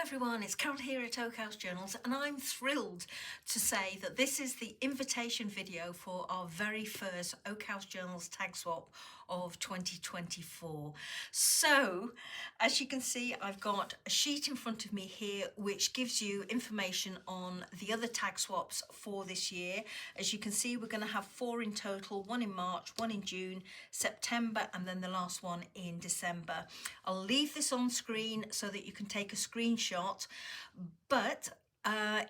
everyone, it's Carol here at OHJ Journals, and I'm thrilled to say that this is the invitation video for our very first OHJ Journals Tag Swap of 2024. So, as you can see, I've got a sheet in front of me here which gives you information on the other tag swaps for this year. As you can see, we're going to have 4 in total, 1 in March, 1 in June, September, and then the last one in December. I'll leave this on screen so that you can take a screenshot, but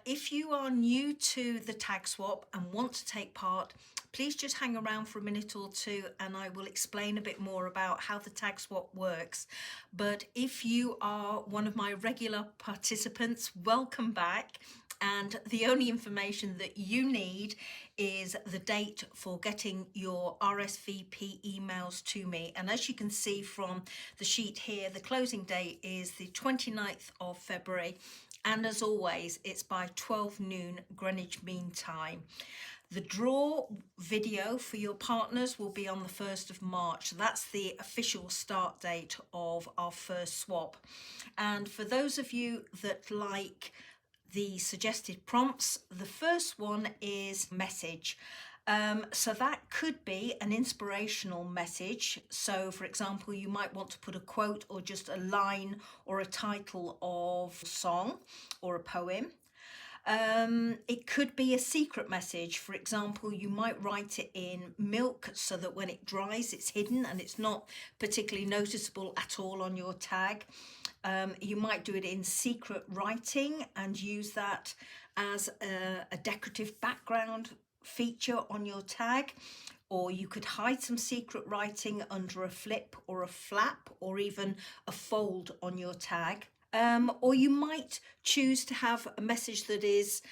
if you are new to the tag swap and want to take part, please just hang around for a minute or two and I will explain a bit more about how the tag swap works. But if you are one of my regular participants, welcome back. And the only information that you need is the date for getting your RSVP emails to me. And as you can see from the sheet here, the closing date is the 29th of February. And as always, it's by 12 noon Greenwich Mean Time. The draw video for your partners will be on the 1st of March. That's the official start date of our first swap. And for those of you that like the suggested prompts, the first one is message. So that could be an inspirational message. So for example, you might want to put a quote or just a line or a title of a song or a poem. It could be a secret message. For example, you might write it in milk so that when it dries it's hidden and it's not particularly noticeable at all on your tag. You might do it in secret writing and use that as a decorative background feature on your tag, or you could hide some secret writing under a flip or a flap or even a fold on your tag. Or you might choose to have a message that is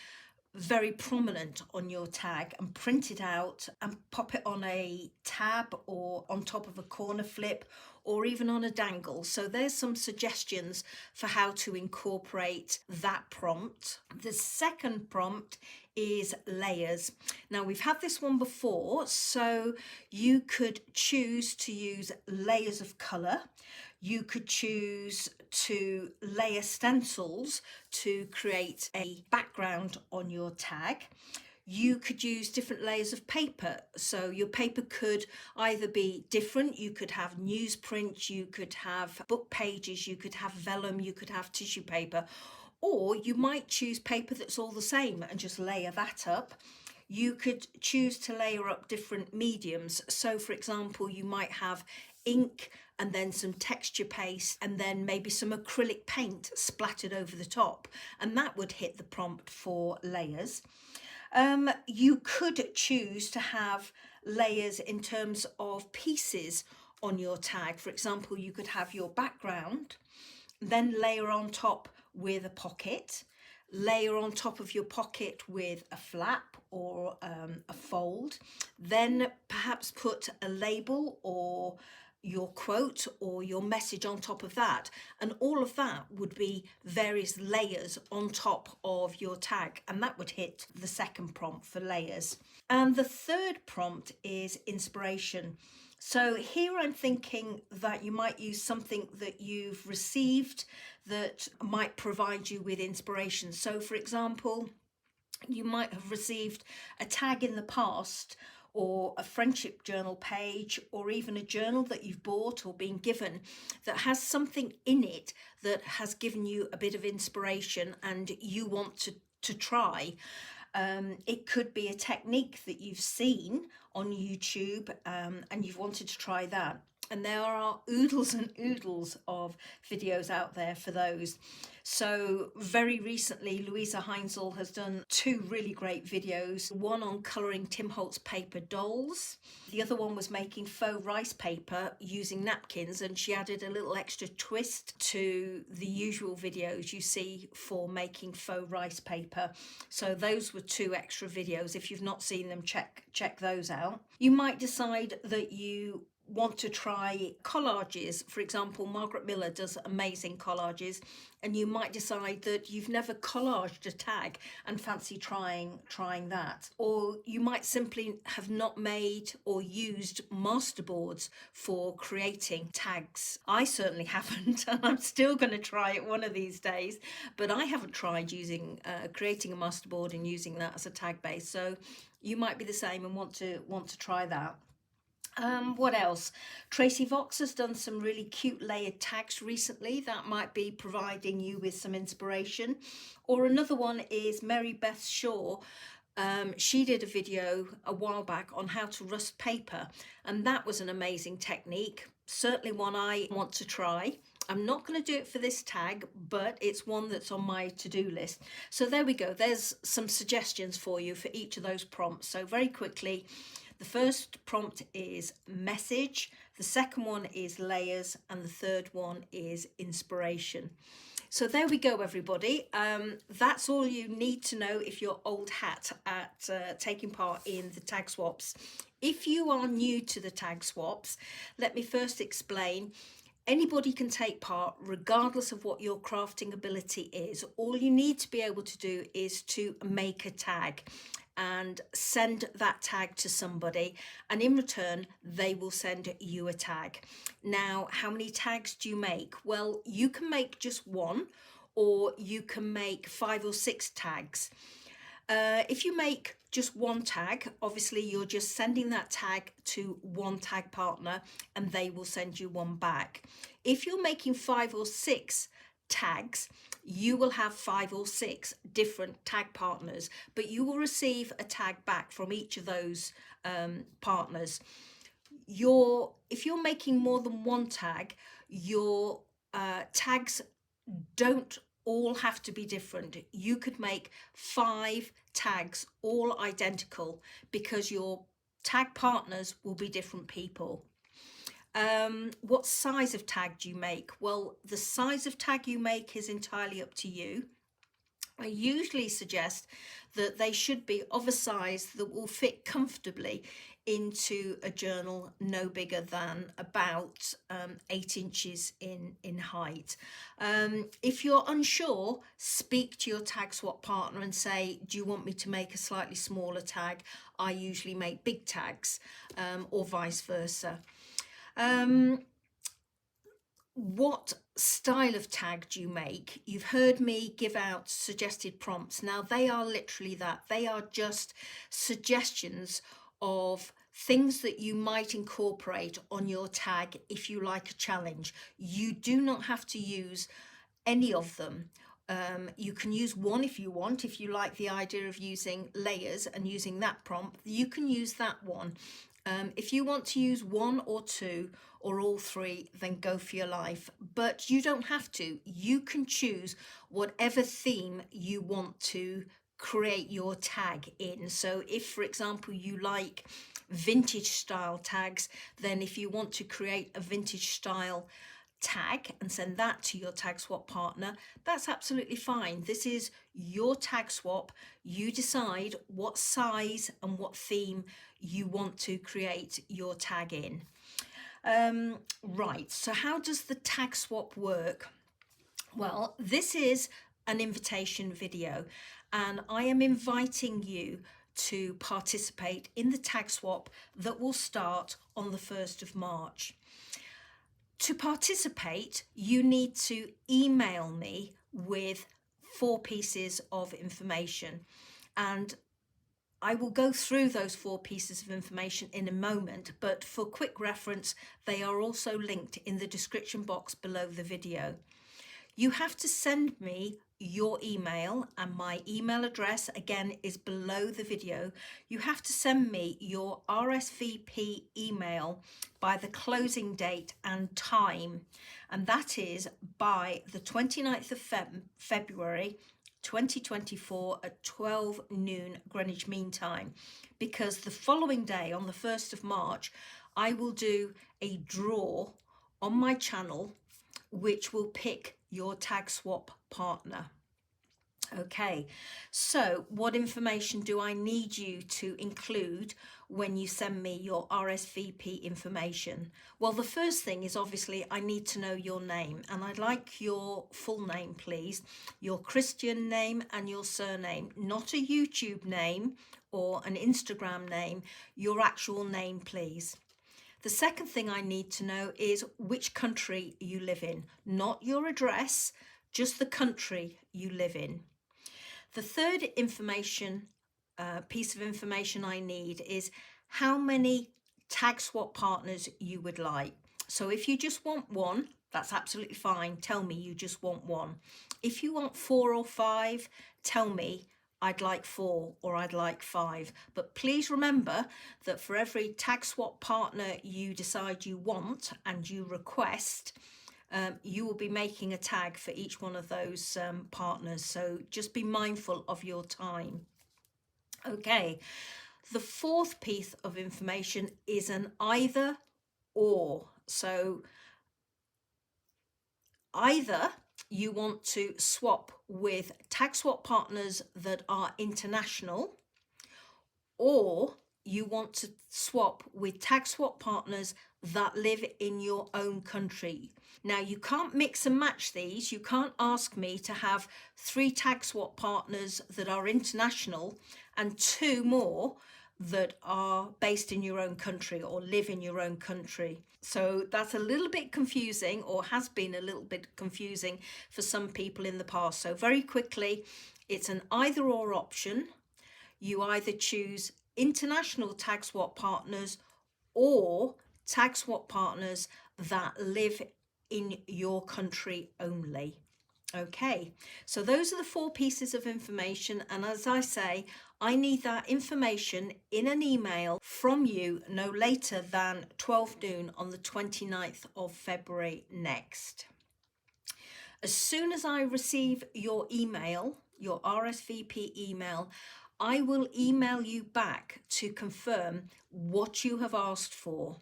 very prominent on your tag and print it out and pop it on a tab or on top of a corner flip or even on a dangle. So there's some suggestions for how to incorporate that prompt. The second prompt is layers. Now we've had this one before, so you could choose to use layers of colour. You could choose to layer stencils to create a background on your tag. You could use different layers of paper. So your paper could either be different. You could have newsprint, you could have book pages, you could have vellum, you could have tissue paper, or you might choose paper that's all the same and just layer that up. You could choose to layer up different mediums. So for example, you might have ink and then some texture paste and then maybe some acrylic paint splattered over the top, and that would hit the prompt for layers. You could choose to have layers in terms of pieces on your tag. For example, you could have your background, then layer on top with a pocket, layer on top of your pocket with a flap or a fold, then perhaps put a label or your quote or your message on top of that, and all of that would be various layers on top of your tag, and that would hit the second prompt for layers. And the third prompt is inspiration. So here I'm thinking that you might use something that you've received that might provide you with inspiration. So for example, you might have received a tag in the past or a friendship journal page or even a journal that you've bought or been given that has something in it that has given you a bit of inspiration and you want to try. It could be a technique that you've seen on YouTube and you've wanted to try that. And there are oodles and oodles of videos out there for those. So very recently, Louisa Heinzel has done 2 really great videos. One on colouring Tim Holtz paper dolls. The other one was making faux rice paper using napkins, and she added a little extra twist to the usual videos you see for making faux rice paper. So those were 2 extra videos. If you've not seen them, check those out. You might decide that you want to try collages, for example, Margaret Miller does amazing collages, and you might decide that you've never collaged a tag and fancy trying that. Or you might simply have not made or used masterboards for creating tags. I certainly haven't, and I'm still going to try it one of these days, but I haven't tried using creating a masterboard and using that as a tag base. So you might be the same and want to try that. What else? Tracy Vox has done some really cute layered tags recently that might be providing you with some inspiration. Or another one is Mary Beth Shaw. She did a video a while back on how to rust paper, and that was an amazing technique. Certainly one I want to try. I'm not going to do it for this tag, but it's one that's on my to-do list. So there we go. There's some suggestions for you for each of those prompts. So very quickly, the first prompt is message, the second one is layers, and the third one is inspiration. So there we go, everybody. That's all you need to know if you're old hat at taking part in the tag swaps. If you are new to the tag swaps, let me first explain. Anybody can take part regardless of what your crafting ability is. All you need to be able to do is to make a tag and send that tag to somebody, and in return they will send you a tag. Now, how many tags do you make? Well, you can make just one, or you can make 5 or 6 tags. If you make just one tag, obviously you're just sending that tag to one tag partner and they will send you one back. If you're making 5 or 6 tags, you will have 5 or 6 different tag partners, but you will receive a tag back from each of those partners. If you're making more than one tag, your tags don't all have to be different. You could make 5 tags all identical because your tag partners will be different people. What size of tag do you make? Well, the size of tag you make is entirely up to you. I usually suggest that they should be of a size that will fit comfortably into a journal no bigger than about 8 inches in height. If you're unsure, speak to your tag swap partner and say, do you want me to make a slightly smaller tag? I usually make big tags, or vice versa. What style of tag do you make? You've heard me give out suggested prompts. Now, they are literally that. They are just suggestions of things that you might incorporate on your tag if you like a challenge. You do not have to use any of them. You can use one if you want. If you like the idea of using layers and using that prompt, you can use that one. If you want to use 1 or 2 or all 3, then go for your life. But you don't have to. You can choose whatever theme you want to create your tag in. So if, for example, you like vintage style tags, then if you want to create a vintage style tag and send that to your tag swap partner, that's absolutely fine. This is your tag swap. You decide what size and what theme you want to create your tag in. Right, so how does the tag swap work? Well, this is an invitation video, and I am inviting you to participate in the tag swap that will start on the 1st of March. To participate, you need to email me with 4 pieces of information, and I will go through those 4 pieces of information in a moment, but for quick reference, they are also linked in the description box below the video. You have to send me your email, and my email address again is below the video. You have to send me your RSVP email by the closing date and time, and that is by the 29th of February 2024 at 12 noon Greenwich Mean Time, because the following day on the 1st of March I will do a draw on my channel which will pick your tag swap partner. Okay, so what information do I need you to include when you send me your RSVP information? Well, the first thing is obviously I need to know your name, and I'd like your full name, please. Your Christian name and your surname, not a YouTube name or an Instagram name, your actual name, please. The second thing I need to know is which country you live in, not your address, just the country you live in. The third piece of information I need is how many tag swap partners you would like. So if you just want one, that's absolutely fine. Tell me you just want one. If you want 4 or 5, tell me I'd like 4 or I'd like 5. But please remember that for every tag swap partner you decide you want and you request, you will be making a tag for each one of those partners. So just be mindful of your time. Okay, the fourth piece of information is an either or. So either you want to swap with tag swap partners that are international, or you want to swap with tag swap partners that live in your own country. Now, you can't mix and match these. You can't ask me to have 3 tag swap partners that are international and 2 more that are based in your own country or live in your own country. So that's a little bit confusing, or has been a little bit confusing for some people in the past. So very quickly, it's an either or option. You either choose international tag swap partners or tag swap partners that live in your country only. Okay, so those are the 4 pieces of information, and as I say, I need that information in an email from you no later than 12 noon on the 29th of February next. As soon as I receive your email, your RSVP email, I will email you back to confirm what you have asked for.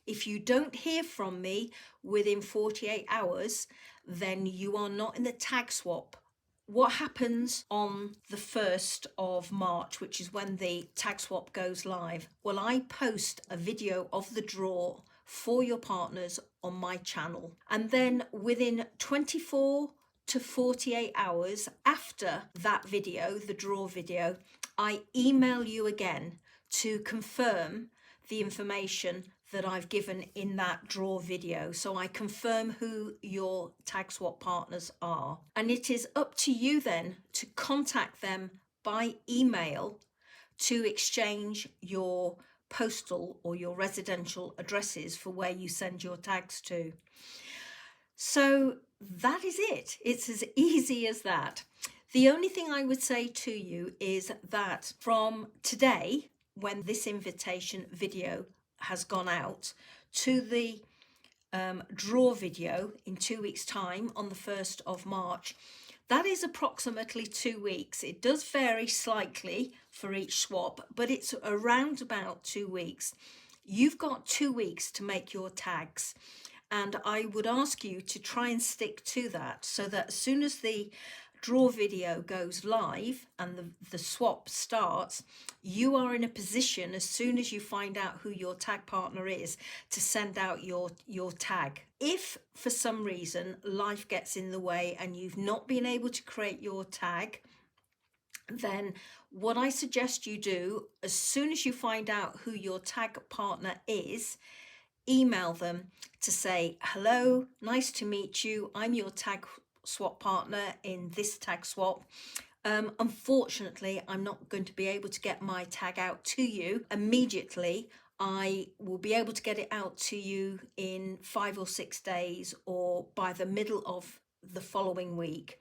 If you don't hear from me within 48 hours, then you are not in the tag swap. What happens on the 1st of March, which is when the tag swap goes live? Well, I post a video of the draw for your partners on my channel. And then within 24 to 48 hours after that video, the draw video, I email you again to confirm the information that I've given in that draw video. So I confirm who your tag swap partners are. And it is up to you then to contact them by email to exchange your postal or your residential addresses for where you send your tags to. So that is it. It's as easy as that. The only thing I would say to you is that from today, when this invitation video has gone out, to the draw video in 2 weeks' time on the 1st of March, that is approximately 2 weeks. It does vary slightly for each swap, but it's around about 2 weeks. You've got 2 weeks to make your tags, and I would ask you to try and stick to that, so that as soon as the draw video goes live and the swap starts, you are in a position, as soon as you find out who your tag partner is, to send out your tag. If for some reason life gets in the way and you've not been able to create your tag, then what I suggest you do, as soon as you find out who your tag partner is, email them to say, hello, nice to meet you, I'm your tag swap partner in this tag swap. Unfortunately, I'm not going to be able to get my tag out to you immediately. I will be able to get it out to you in 5 or 6 days, or by the middle of the following week.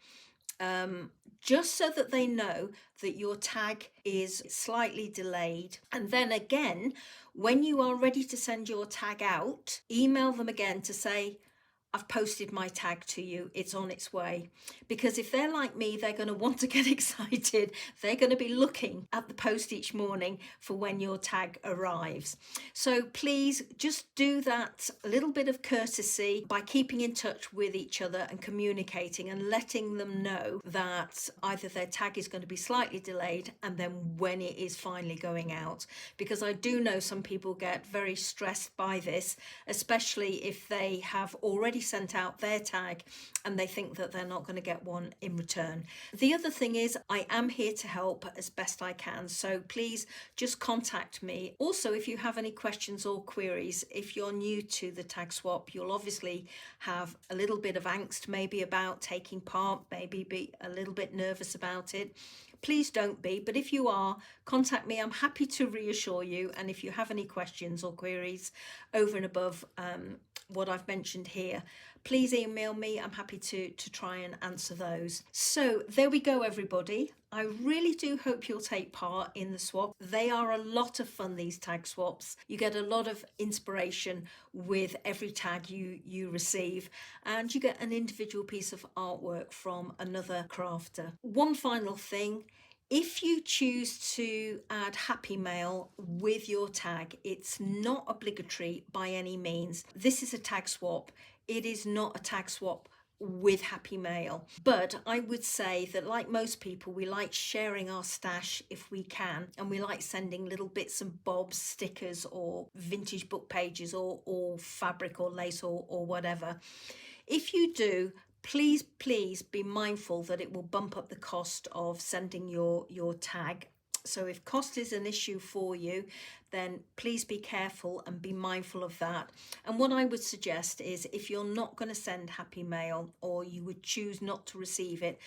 Just so that they know that your tag is slightly delayed. And then again, when you are ready to send your tag out, email them again to say, I've posted my tag to you, it's on its way. Because if they're like me, they're going to want to get excited. They're going to be looking at the post each morning for when your tag arrives. So please just do that little bit of courtesy by keeping in touch with each other and communicating and letting them know that either their tag is going to be slightly delayed and then when it is finally going out. Because I do know some people get very stressed by this, especially if they have already sent out their tag and they think that they're not going to get one in return. The other thing is I am here to help as best I can, so please just contact me. Also, if you have any questions or queries, if you're new to the tag swap, you'll obviously have a little bit of angst maybe about taking part, maybe be a little bit nervous about it. Please don't be, but if you are, contact me. I'm happy to reassure you, and if you have any questions or queries over and above what I've mentioned here, please email me. I'm happy to try and answer those. So there we go, everybody. I really do hope you'll take part in the swap. They are a lot of fun, these tag swaps. You get a lot of inspiration with every tag you receive, and you get an individual piece of artwork from another crafter. One final thing, if you choose to add Happy Mail with your tag, it's not obligatory by any means. This is a tag swap. It is not a tag swap with Happy Mail. But I would say that, like most people, we like sharing our stash if we can, and we like sending little bits and bobs, stickers or vintage book pages or fabric or lace or whatever. If you do, please be mindful that it will bump up the cost of sending your tag. So if cost is an issue for you, then please be careful and be mindful of that. And what I would suggest is, if you're not going to send Happy Mail, or you would choose not to receive it,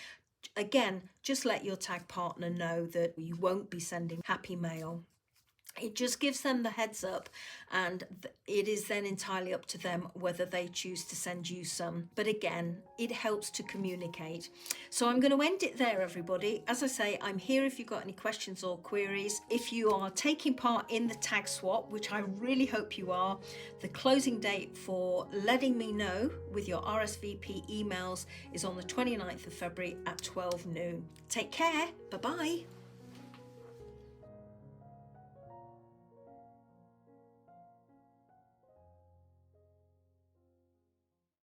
again, just let your tag partner know that you won't be sending Happy Mail. It just gives them the heads up, and it is then entirely up to them whether they choose to send you some. But again, it helps to communicate. So I'm going to end it there, everybody. As I say, I'm here if you've got any questions or queries. If you are taking part in the tag swap, which I really hope you are, the closing date for letting me know with your RSVP emails is on the 29th of February at 12 noon. Take care. Bye-bye.